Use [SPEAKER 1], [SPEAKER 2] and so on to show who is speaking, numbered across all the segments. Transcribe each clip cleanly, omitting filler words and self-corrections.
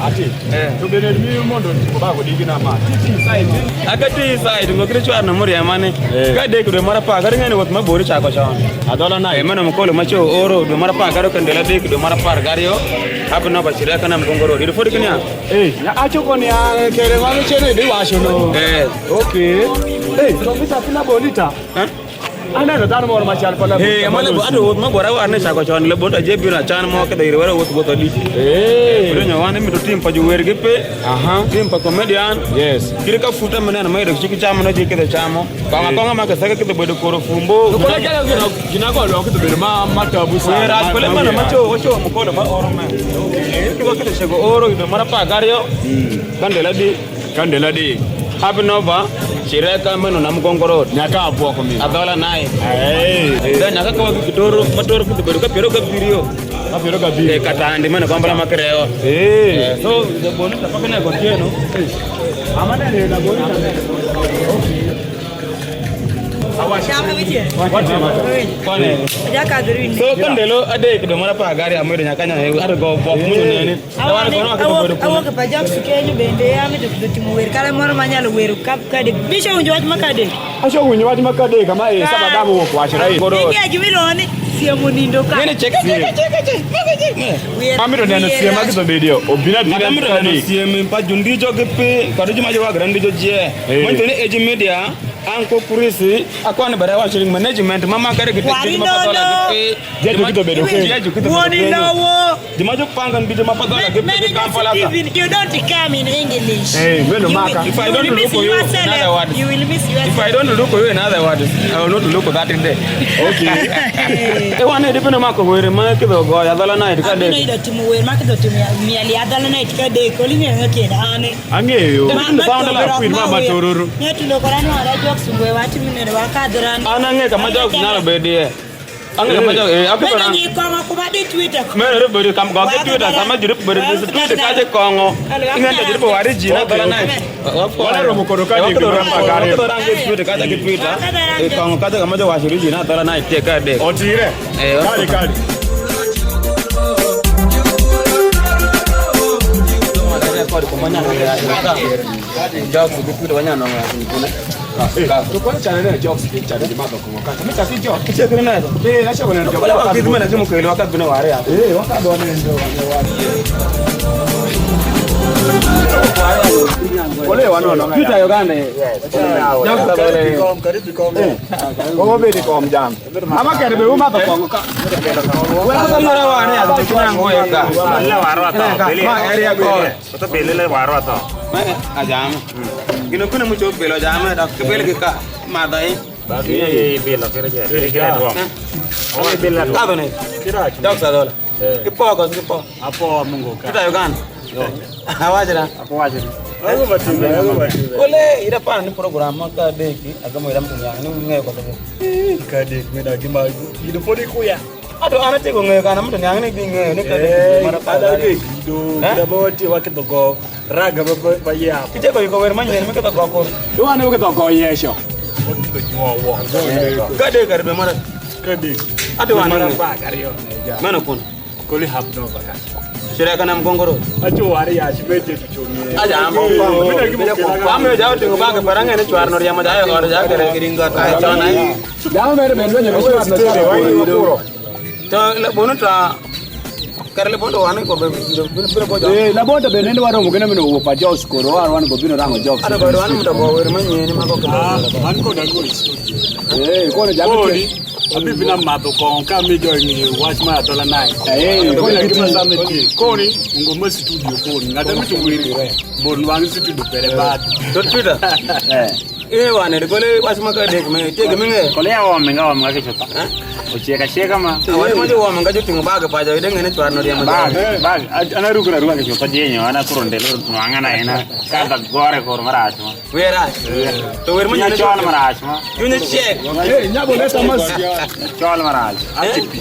[SPEAKER 1] Ati. To be the new mondo ba go digina ma.
[SPEAKER 2] Akati side ngokire chwa na muri amane. Ka de kudo marapa gar ngene wot mabori cha ko cha. Adhola na e mano mkolo macho oro do marapa gar ko ndela de kudo marapa gar yo. Hapo na bashira kana mkongoro. Iri fodi kenya.
[SPEAKER 1] Ya acho ko ni kere wa chene de wa shono. Okay. So bisa fina bonita. Ana da dan mor machal pala.
[SPEAKER 2] Amale ado mabora wa ne cha ko cha le bodo je bira chan mo ke de wera wot bodo li. Kudo nyawane mi do tim pa ju wer gipe. Tim pa comedian.
[SPEAKER 1] Yes.
[SPEAKER 2] Kire ka futa mena na mai do chiki chamo no je ke de chamo. Konga ma ka saka ke de bodo koro fumbo.
[SPEAKER 1] Ko la kala gina ko lo ke de ma matabu sa.
[SPEAKER 2] Era pele mana macho ocho mkolo ma oro ma. Ki ko ke de sego oro do marapa gar yo. Kandela di. Happy Nova, Shireka meno na mkongoro.
[SPEAKER 1] Nyaka hapo kwa mimi.
[SPEAKER 2] Adhola nae. Dan nyaka kwa kitoro, matoro kitoro ka pero ka birio.
[SPEAKER 1] Ka pero ka birio.
[SPEAKER 2] Kata andi mana kwambala makereo. So the bonita pa kana kontieno.
[SPEAKER 1] Amana ne la bonita.
[SPEAKER 3] Shama bitie.
[SPEAKER 2] Kone.
[SPEAKER 3] Jaka durine.
[SPEAKER 2] So kandelo ade kido marapa gari amere nyakanya ado go pop munu nene. Tawana kono ka bodo.
[SPEAKER 3] Awo ka pajak sukenyu bende ya mi to timu wer kala moro manyalo weru kap kade. Bisho unjo wat makade.
[SPEAKER 1] Asho unjo wat makade kama sabadamu wo kwa shirai.
[SPEAKER 3] Ngi ajibironi siemu nindo ka.
[SPEAKER 2] Nene cheke.
[SPEAKER 1] Amiro nene siemu akizo video. Obina dina
[SPEAKER 2] kade. Siemu pa jundi jo gepe kadoji majo wa grandi jo je. Montone age media anko kurisi akwane bara wa sharing management mama kare gite mapadola gipe.
[SPEAKER 1] Jeju kito bedo ke.
[SPEAKER 3] Woni nawo.
[SPEAKER 2] Dimajo panga ngide mapadola gipe kampala.
[SPEAKER 3] You don't come in English.
[SPEAKER 1] Meno maka.
[SPEAKER 2] If I don't look for you in other words.
[SPEAKER 3] You will miss yourself.
[SPEAKER 2] If I don't look for you in other words, I will not look for that in there. Okay. E wane dipeno mako were ma kido go Adhola night ka de.
[SPEAKER 3] Ani do timu wer ma kido timu miali Adhola night ka de ko linge ngake ane.
[SPEAKER 1] Angeyo. Found la queen mama tororo.
[SPEAKER 3] Netu lo korano ara jokes ngwe wati minere wakadran.
[SPEAKER 2] Anange kama jokes na bedie. Ange kama jokes akupera.
[SPEAKER 3] Ni kongo kuba de Twitter.
[SPEAKER 2] Mere beri kam go ke Twitter sama jirup beri Twitter ka je kongo. Ingenda jirup wari jina Adhola night.
[SPEAKER 1] Wala romo koroka de rapa gare.
[SPEAKER 2] Ko range Twitter ka je Twitter. E kongo ka je kama jo washiri jina Adhola night te ka de.
[SPEAKER 1] Otire. Kali.
[SPEAKER 2] Kodi kumanya na jokes kupiga wanyana na kuna
[SPEAKER 1] tukone channel jokes channel di mado ko kaka mita si jokes
[SPEAKER 2] kiche kuna nayo
[SPEAKER 1] na shako na
[SPEAKER 2] wala wakati mena simu kweli wakati bina ware hapo
[SPEAKER 1] wakati wana ndio wale wanono
[SPEAKER 2] Twitter Uganda
[SPEAKER 1] karibu ko be di kom jam ama kare be uma to ko ka
[SPEAKER 2] wala samara ware hapo kinango eka
[SPEAKER 4] alla waro ta bele
[SPEAKER 2] ma area go
[SPEAKER 4] to bele waro ta
[SPEAKER 2] ma ajam kino kuna mucho belo jam da bele ka ma dai
[SPEAKER 4] ba ke bele kere kira do o bele do
[SPEAKER 2] ado ne
[SPEAKER 4] kira
[SPEAKER 2] jokes Adhola kipo
[SPEAKER 4] apo mungu ka
[SPEAKER 2] Twitter Uganda hawajira
[SPEAKER 4] apo wajira ayo batimbe
[SPEAKER 2] ole ira pana ni program ka deki agamo ira mtu yangu ngai kwa sababu
[SPEAKER 4] ka dek meda gima gido podi kuya
[SPEAKER 2] ado ana tego ngai kana mtu yangu ni ngai ni ka
[SPEAKER 4] mara pada ke gido da boti wakito go raga ba ya
[SPEAKER 2] kiche ko wer manye ni ka ko ko
[SPEAKER 1] do ane ko to ko yesho
[SPEAKER 4] wo
[SPEAKER 2] ka de ka be mara
[SPEAKER 4] ka dek
[SPEAKER 2] ado ana
[SPEAKER 4] ba kariyo
[SPEAKER 2] mana kun
[SPEAKER 4] koli habdo baka
[SPEAKER 2] shira kana mgongoro
[SPEAKER 4] acho wari ya shibete tuchomie
[SPEAKER 2] aja ambo ame jao tingo ba ka paranga ni chwarno ya ma jayo or ja kare giringa ka chana
[SPEAKER 1] dawo mere be nyo ko na
[SPEAKER 2] to le bonu ta karle bondo wane ko be bino ko
[SPEAKER 1] la bonda be nende waro mugena mino wo pa jokes ko ro wan ko bino rango jokes
[SPEAKER 2] ada ko wan muta ko wer manye ni ma ko
[SPEAKER 4] an ko da go
[SPEAKER 1] ko ne jabe
[SPEAKER 4] abi bina mato ko ka mi jo ni watch my Adhola night
[SPEAKER 1] ko ne
[SPEAKER 4] gima sameti ko ni ngo mo studio ko ni ngada mi to wiri bon wang studio pere ba
[SPEAKER 2] to Twitter wane de gole wasma ka de me te me nge
[SPEAKER 4] ko le ya wa menga wa mga ke chota o cheka ma
[SPEAKER 2] wale mo jo wa manga jo tingo ba ga pa ja de ngene chwarno ya ma
[SPEAKER 4] ba ana ruga ke chota jenyo ana kuronde lo ngana ina ka da gore ko mara asma
[SPEAKER 2] wera to wer mo nyane
[SPEAKER 4] chol mara asma
[SPEAKER 2] you ne check
[SPEAKER 1] nyabo leta mas
[SPEAKER 4] chol mara atipi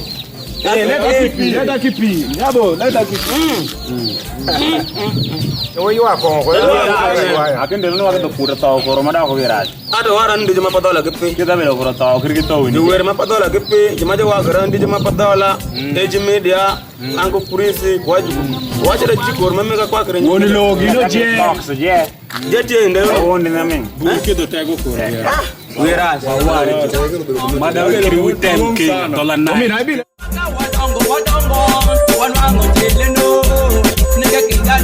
[SPEAKER 1] Leta kipi. Yabo, leta kipi.
[SPEAKER 5] Wewe wako kwa
[SPEAKER 4] akende no wakati kura tao koro mada ko geraj
[SPEAKER 2] Ado waran di jama padola gepe.
[SPEAKER 4] kita belo kura tao kirki tao ni
[SPEAKER 2] Duwer ma padola gepe, jama je wagaran di jama padola, eji media, anko purisi kwajibu. Wacha da jikor ma mega kwa kren.
[SPEAKER 1] Woni lo gino je.
[SPEAKER 4] box je
[SPEAKER 2] Jeti ende.
[SPEAKER 4] woni na men
[SPEAKER 1] Buke do tego ko.
[SPEAKER 2] Weras.
[SPEAKER 1] Mada kiri witem ki dola na. Mimi na bila.
[SPEAKER 6] Wadongo, wadongo, wanwango jeleno, nigga kinga